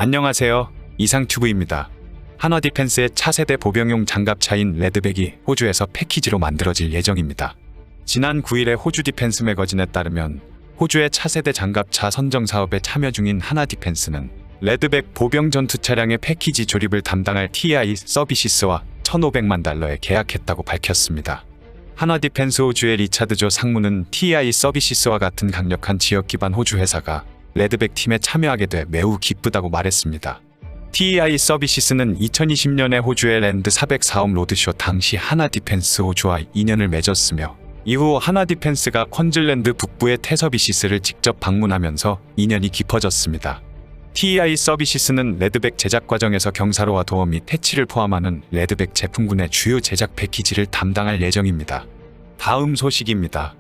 안녕하세요. 이상튜브입니다. 한화디펜스의 차세대 보병용 장갑차인 레드백이 호주에서 패키지로 만들어질 예정입니다. 지난 9일에 호주 디펜스 매거진에 따르면 호주의 차세대 장갑차 선정 사업에 참여 중인 한화디펜스는 레드백 보병 전투 차량의 패키지 조립을 담당할 TI 서비시스와 $1,500만 계약했다고 밝혔습니다. 한화디펜스 호주의 리차드 조 상무는 TI 서비시스와 같은 강력한 지역 기반 호주 회사가 레드백 팀에 참여하게 돼 매우 기쁘다고 말했습니다. TI 서비시스는 2020년에 호주의 랜드 400 사업 로드쇼 당시 한화디펜스 호주와 인연을 맺었으며 이후 한화디펜스가 퀸즐랜드 북부의 테서비시스를 직접 방문하면서 인연이 깊어졌습니다. TI 서비시스는 레드백 제작 과정에서 경사로와 도어 및 해치를 포함하는 레드백 제품군의 주요 제작 패키지를 담당할 예정입니다. 다음 소식입니다.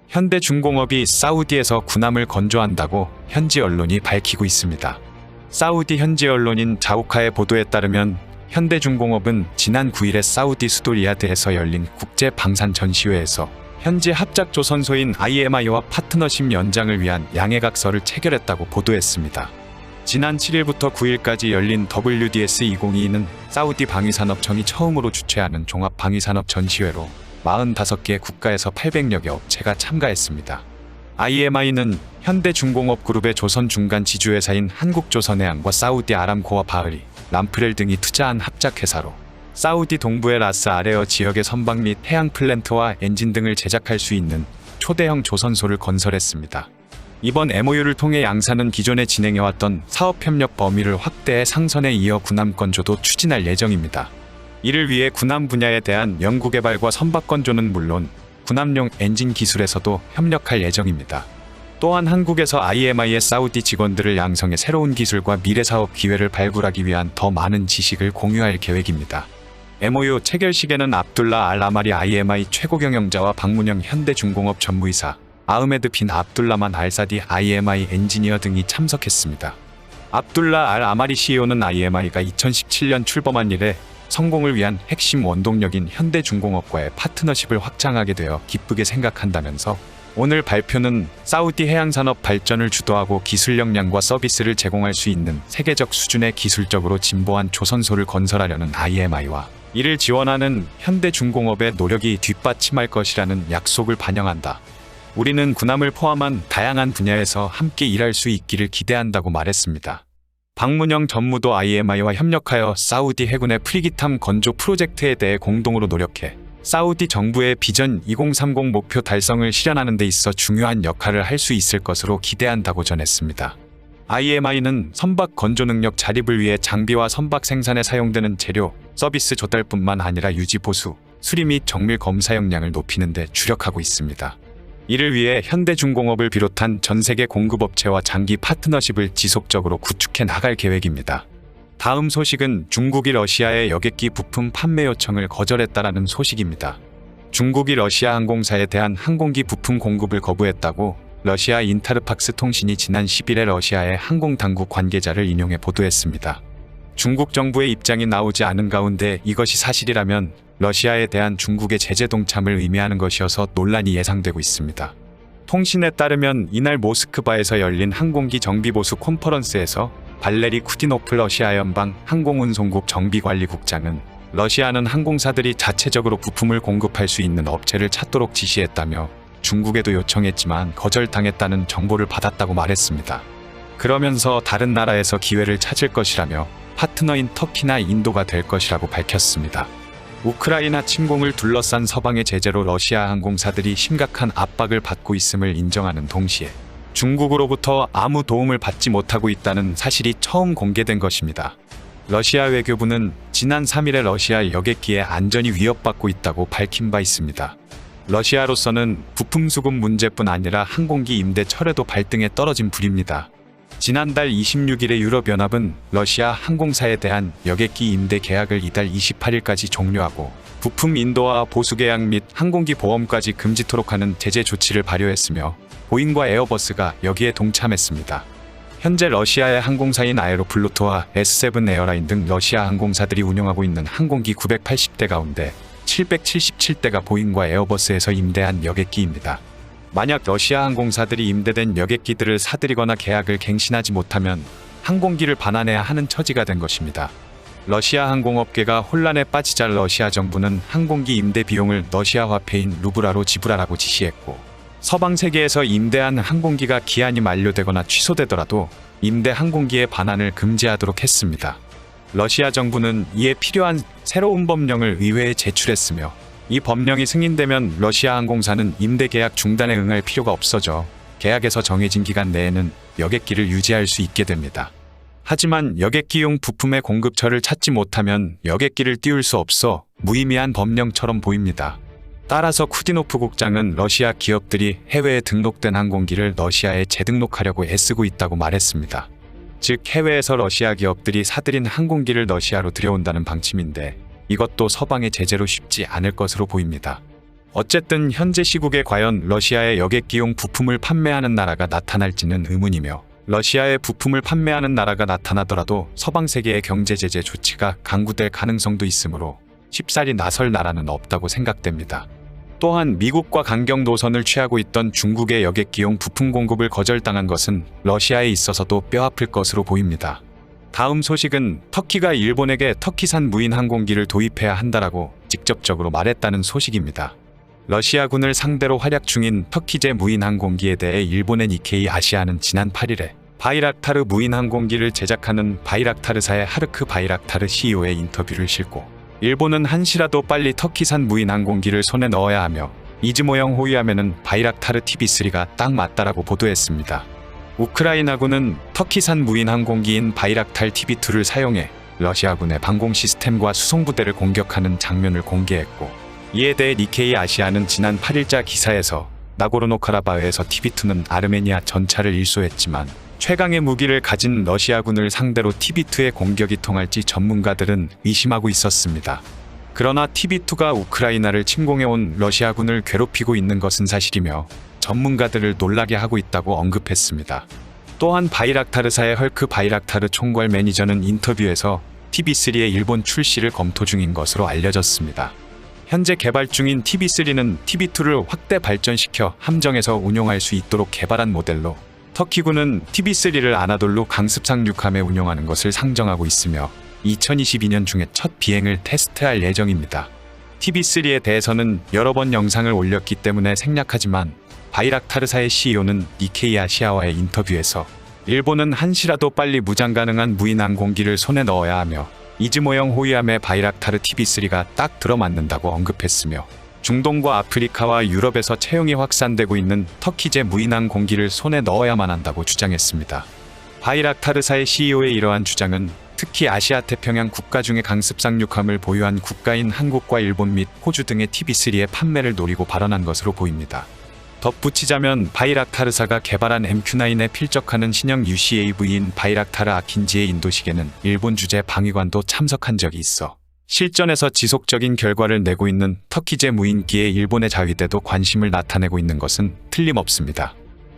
현대중공업이 사우디에서 군함을 건조한다고 현지 언론이 밝히고 있습니다. 사우디 현지 언론인 자우카의 보도에 따르면 현대중공업은 지난 9일에 사우디 수도 리야드에서 열린 국제 방산 전시회에서 현지 합작 조선소인 IMI와 파트너십 연장을 위한 양해각서를 체결했다고 보도했습니다. 지난 7일부터 9일까지 열린 WDS 2022는 사우디 방위산업청이 처음으로 주최하는 종합방위산업 전시회로 45개 국가에서 800여 개 업체가 참가했습니다. IMI는 현대중공업 그룹의 조선 중간 지주회사인 한국조선해양과 사우디 아람코와 바흐리, 람프렐 등이 투자한 합작회사로 사우디 동부의 라스 아레어 지역의 선박 및 해양 플랜트와 엔진 등을 제작할 수 있는 초대형 조선소를 건설했습니다. 이번 MOU를 통해 양사는 기존에 진행해왔던 사업협력 범위를 확대해 상선에 이어 군함 건조도 추진할 예정입니다. 이를 위해 군함 분야에 대한 연구개발과 선박 건조는 물론 군함용 엔진 기술에서도 협력할 예정입니다. 또한 한국에서 IMI의 사우디 직원들을 양성해 새로운 기술과 미래 사업 기회를 발굴하기 위한 더 많은 지식을 공유할 계획입니다. MOU 체결식에는 압둘라 알 아마리 IMI 최고 경영자와 박문영 현대중공업 전무이사, 아흐메드 빈 압둘라만 알사디 IMI 엔지니어 등이 참석했습니다. 압둘라 알 아마리 CEO는 IMI가 2017년 출범한 이래 성공을 위한 핵심 원동력인 현대중공업과의 파트너십을 확장하게 되어 기쁘게 생각한다면서 오늘 발표는 사우디 해양산업 발전을 주도하고 기술 역량과 서비스를 제공할 수 있는 세계적 수준의 기술적으로 진보한 조선소를 건설하려는 IMI와 이를 지원하는 현대중공업의 노력이 뒷받침할 것이라는 약속을 반영한다. 우리는 군함을 포함한 다양한 분야에서 함께 일할 수 있기를 기대한다고 말했습니다. 박문영 전무도 IMI와 협력하여 사우디 해군의 프리기탐 건조 프로젝트에 대해 공동으로 노력해 사우디 정부의 비전 2030 목표 달성을 실현하는 데 있어 중요한 역할을 할 수 있을 것으로 기대한다고 전했습니다. IMI는 선박 건조 능력 자립을 위해 장비와 선박 생산에 사용되는 재료, 서비스 조달뿐만 아니라 유지 보수, 수리 및 정밀 검사 역량을 높이는 데 주력하고 있습니다. 이를 위해 현대중공업을 비롯한 전세계 공급업체와 장기 파트너십을 지속적으로 구축해 나갈 계획입니다. 다음 소식은 중국이 러시아의 여객기 부품 판매 요청을 거절했다라는 소식입니다. 중국이 러시아 항공사에 대한 항공기 부품 공급을 거부했다고 러시아 인타르팍스 통신이 지난 10일에 러시아의 항공당국 관계자를 인용해 보도했습니다. 중국 정부의 입장이 나오지 않은 가운데 이것이 사실이라면 러시아에 대한 중국의 제재 동참을 의미하는 것이어서 논란이 예상되고 있습니다. 통신에 따르면 이날 모스크바에서 열린 항공기 정비보수 컨퍼런스에서 발레리 쿠디노프 러시아 연방 항공운송국 정비관리국장은 러시아는 항공사들이 자체적으로 부품을 공급할 수 있는 업체를 찾도록 지시했다며 중국에도 요청했지만 거절당했다는 정보를 받았다고 말했습니다. 그러면서 다른 나라에서 기회를 찾을 것이라며 파트너인 터키나 인도가 될 것이라고 밝혔습니다. 우크라이나 침공을 둘러싼 서방의 제재로 러시아 항공사들이 심각한 압박을 받고 있음을 인정하는 동시에 중국으로부터 아무 도움을 받지 못하고 있다는 사실이 처음 공개된 것입니다. 러시아 외교부는 지난 3일에 러시아 여객기의 안전이 위협받고 있다고 밝힌 바 있습니다. 러시아로서는 부품 수급 문제뿐 아니라 항공기 임대 철회도 발등에 떨어진 불입니다. 지난달 26일에 유럽연합은 러시아 항공사에 대한 여객기 임대 계약을 이달 28일까지 종료하고 부품 인도화 보수 계약 및 항공기 보험까지 금지토록 하는 제재 조치를 발효했으며 보잉과 에어버스가 여기에 동참했습니다. 현재 러시아의 항공사인 아에로플루트와 S7 에어라인 등 러시아 항공사들이 운영하고 있는 항공기 980대 가운데 777대가 보잉과 에어버스에서 임대한 여객기입니다. 만약 러시아 항공사들이 임대된 여객기들을 사들이거나 계약을 갱신하지 못하면 항공기를 반환해야 하는 처지가 된 것입니다. 러시아 항공업계가 혼란에 빠지자 러시아 정부는 항공기 임대 비용을 러시아 화폐인 루블화로 지불하라고 지시했고, 서방 세계에서 임대한 항공기가 기한이 만료되거나 취소되더라도 임대 항공기의 반환을 금지하도록 했습니다. 러시아 정부는 이에 필요한 새로운 법령을 의회에 제출했으며, 이 법령이 승인되면 러시아 항공사는 임대 계약 중단에 응할 필요가 없어져 계약에서 정해진 기간 내에는 여객기를 유지할 수 있게 됩니다. 하지만 여객기용 부품의 공급처를 찾지 못하면 여객기를 띄울 수 없어 무의미한 법령처럼 보입니다. 따라서 쿠디노프 국장은 러시아 기업들이 해외에 등록된 항공기를 러시아에 재등록하려고 애쓰고 있다고 말했습니다. 즉, 해외에서 러시아 기업들이 사들인 항공기를 러시아로 들여온다는 방침인데, 이것도 서방의 제재로 쉽지 않을 것으로 보입니다. 어쨌든 현재 시국에 과연 러시아의 여객기용 부품을 판매하는 나라가 나타날지는 의문이며, 러시아의 부품을 판매하는 나라가 나타나더라도 서방 세계의 경제 제재 조치가 강구될 가능성도 있으므로 쉽사리 나설 나라는 없다고 생각됩니다. 또한 미국과 강경 노선을 취하고 있던 중국의 여객기용 부품 공급을 거절당한 것은 러시아에 있어서도 뼈아플 것으로 보입니다. 다음 소식은 터키가 일본에게 터키산 무인 항공기를 도입해야 한다라고 직접적으로 말했다는 소식입니다. 러시아군을 상대로 활약 중인 터키제 무인 항공기에 대해 일본의 니케이 아시아는 지난 8일에 바이락타르 무인 항공기를 제작하는 바이락타르사의 하르크 바이락타르 CEO의 인터뷰를 싣고, 일본은 한시라도 빨리 터키산 무인 항공기를 손에 넣어야 하며 이즈모형 호위함에는 바이락타르 TB3가 딱 맞다라고 보도했습니다. 우크라이나군은 터키산 무인 항공기인 바이락탈 TB2를 사용해 러시아군의 방공 시스템과 수송부대를 공격하는 장면을 공개했고, 이에 대해 니케이 아시아는 지난 8일자 기사에서 나고르노카라바흐에서 TB2는 아르메니아 전차를 일소했지만 최강의 무기를 가진 러시아군을 상대로 TB2의 공격이 통할지 전문가들은 의심하고 있었습니다. 그러나 TB2가 우크라이나를 침공해온 러시아군을 괴롭히고 있는 것은 사실이며 전문가들을 놀라게 하고 있다고 언급했습니다. 또한 바이락타르사의 헐크 바이락타르 총괄 매니저는 인터뷰에서 TB3의 일본 출시를 검토 중인 것으로 알려졌습니다. 현재 개발 중인 TB3는 TB2를 확대 발전시켜 함정에서 운용할 수 있도록 개발한 모델로, 터키군은 TB3를 아나돌루 강습 상륙함에 운용하는 것을 상정하고 있으며 2022년 중에 첫 비행을 테스트할 예정입니다. TB3에 대해서는 여러 번 영상을 올렸기 때문에 생략하지만, 바이락타르사의 CEO는 니케이 아시아와의 인터뷰에서 일본은 한시라도 빨리 무장 가능한 무인 항공기를 손에 넣어야 하며 이즈모형 호위함의 바이락타르 TB3가 딱 들어맞는다고 언급했으며, 중동과 아프리카와 유럽에서 채용이 확산되고 있는 터키제 무인 항공기를 손에 넣어야만 한다고 주장했습니다. 바이락타르사의 CEO의 이러한 주장은 특히 아시아 태평양 국가 중에 강습 상륙함을 보유한 국가인 한국과 일본 및 호주 등의 TB3의 판매를 노리고 발언한 것으로 보입니다. 덧붙이자면 바이락타르사가 개발한 MQ-9에 필적하는 신형 UCAV인 바이락타르 아킨지의 인도식에는 일본 주재 방위관도 참석한 적이 있어 실전에서 지속적인 결과를 내고 있는 터키제 무인기의 일본의 자위대도 관심을 나타내고 있는 것은 틀림없습니다.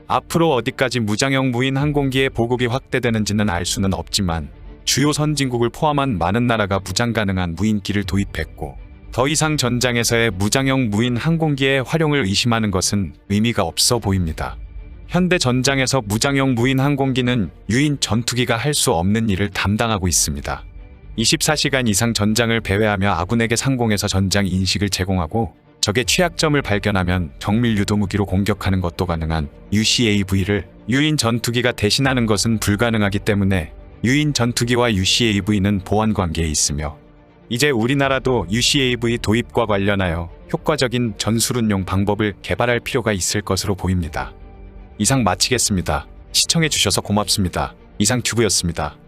앞으로 어디까지 무장형 무인 항공기의 보급이 확대되는지는 알 수는 없지만, 주요 선진국을 포함한 많은 나라가 무장 가능한 무인기를 도입했고, 더 이상 전장에서의 무장형 무인 항공기의 활용을 의심하는 것은 의미가 없어 보입니다. 현대 전장에서 무장형 무인 항공기는 유인 전투기가 할 수 없는 일을 담당하고 있습니다. 24시간 이상 전장을 배회하며 아군에게 상공에서 전장 인식을 제공하고, 적의 취약점을 발견하면 정밀 유도무기로 공격하는 것도 가능한 UCAV를 유인 전투기가 대신하는 것은 불가능하기 때문에 유인 전투기와 UCAV는 보완 관계에 있으며, 이제 우리나라도 UCAV 도입과 관련하여 효과적인 전술운용 방법을 개발할 필요가 있을 것으로 보입니다. 이상 마치겠습니다. 시청해주셔서 고맙습니다. 이상튜브였습니다.